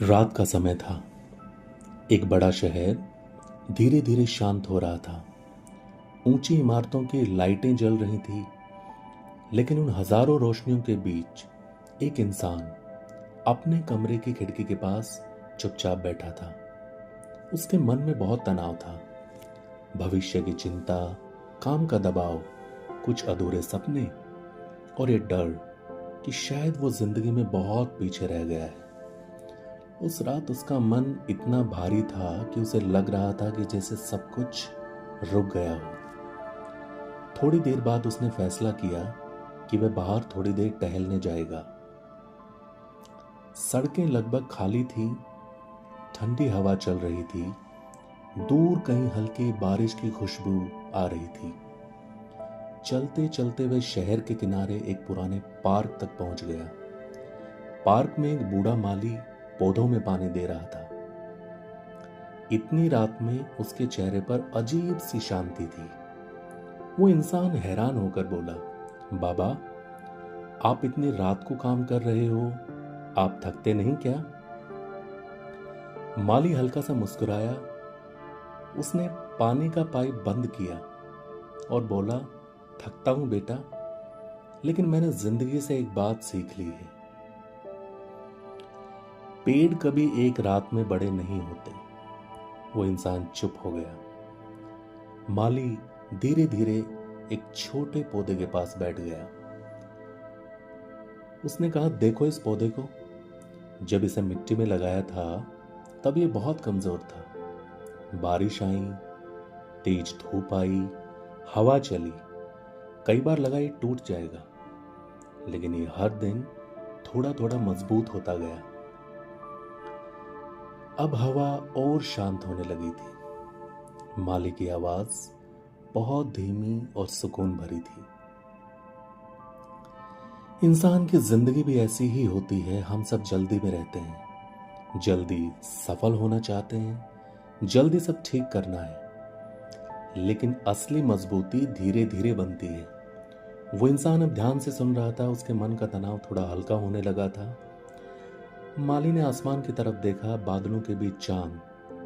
रात का समय था। एक बड़ा शहर धीरे धीरे शांत हो रहा था। ऊंची इमारतों की लाइटें जल रही थी, लेकिन उन हजारों रोशनियों के बीच एक इंसान अपने कमरे की खिड़की के पास चुपचाप बैठा था। उसके मन में बहुत तनाव था। भविष्य की चिंता, काम का दबाव, कुछ अधूरे सपने और ये डर कि शायद वो जिंदगी में बहुत पीछे रह गया है। उस रात उसका मन इतना भारी था कि उसे लग रहा था कि जैसे सब कुछ रुक गया हो। थोड़ी देर बाद उसने फैसला किया कि वह बाहर थोड़ी देर टहलने जाएगा। सड़कें लगभग खाली थी, ठंडी हवा चल रही थी, दूर कहीं हल्की बारिश की खुशबू आ रही थी। चलते चलते वह शहर के किनारे एक पुराने पार्क तक पहुंच गया। पार्क में एक बूढ़ा माली पौधों में पानी दे रहा था। इतनी रात में उसके चेहरे पर अजीब सी शांति थी। वो इंसान हैरान होकर बोला, बाबा, आप इतनी रात को काम कर रहे हो, आप थकते नहीं क्या? माली हल्का सा मुस्कुराया। उसने पानी का पाइप बंद किया और बोला, थकता हूं बेटा, लेकिन मैंने जिंदगी से एक बात सीख ली है। पेड़ कभी एक रात में बड़े नहीं होते। वो इंसान चुप हो गया। माली धीरे धीरे एक छोटे पौधे के पास बैठ गया। उसने कहा, देखो इस पौधे को। जब इसे मिट्टी में लगाया था तब ये बहुत कमजोर था। बारिश आई, तेज धूप आई, हवा चली, कई बार लगा ये टूट जाएगा, लेकिन ये हर दिन थोड़ा थोड़ा मजबूत होता गया। अब हवा और शांत होने लगी थी। माली की आवाज बहुत धीमी और सुकून भरी थी। इंसान की जिंदगी भी ऐसी ही होती है। हम सब जल्दी में रहते हैं, जल्दी सफल होना चाहते हैं, जल्दी सब ठीक करना है, लेकिन असली मजबूती धीरे धीरे बनती है। वो इंसान अब ध्यान से सुन रहा था। उसके मन का तनाव थोड़ा हल्का होने लगा था। माली ने आसमान की तरफ देखा। बादलों के बीच चांद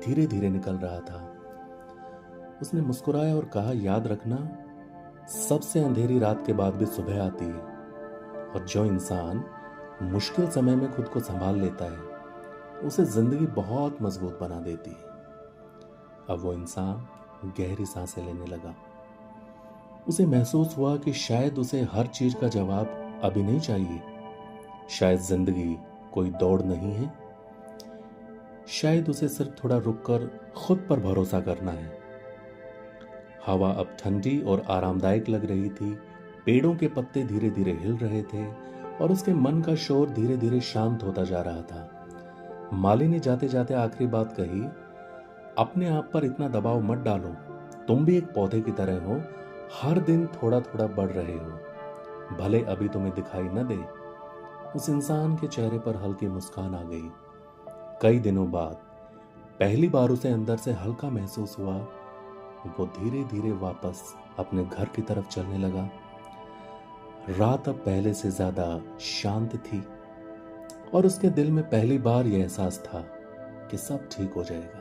धीरे धीरे निकल रहा था। उसने मुस्कुराया और कहा, याद रखना, सबसे अंधेरी रात के बाद भी सुबह आती है, और जो इंसान मुश्किल समय में खुद को संभाल लेता है उसे जिंदगी बहुत मजबूत बना देती है। अब वो इंसान गहरी सांसें लेने लगा। उसे महसूस हुआ कि शायद उसे हर चीज का जवाब अभी नहीं चाहिए। शायद जिंदगी कोई दौड़ नहीं है। शायद उसे सिर्फ थोड़ा रुककर खुद पर भरोसा करना है। हवा अब ठंडी और आरामदायक लग रही थी। पेड़ों के पत्ते धीरे धीरे हिल रहे थे और उसके मन का शोर धीरे धीरे शांत होता जा रहा था। माली ने जाते जाते आखिरी बात कही, अपने आप पर इतना दबाव मत डालो। तुम भी एक पौधे की तरह हो, हर दिन थोड़ा थोड़ा बढ़ रहे हो, भले अभी तुम्हें दिखाई न दे। उस इंसान के चेहरे पर हल्की मुस्कान आ गई। कई दिनों बाद पहली बार उसे अंदर से हल्का महसूस हुआ। वो धीरे धीरे वापस अपने घर की तरफ चलने लगा। रात अब पहले से ज्यादा शांत थी और उसके दिल में पहली बार यह एहसास था कि सब ठीक हो जाएगा।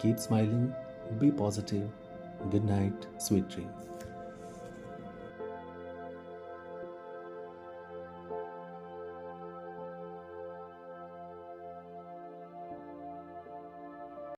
Keep smiling, be positive, good night, sweet dreams.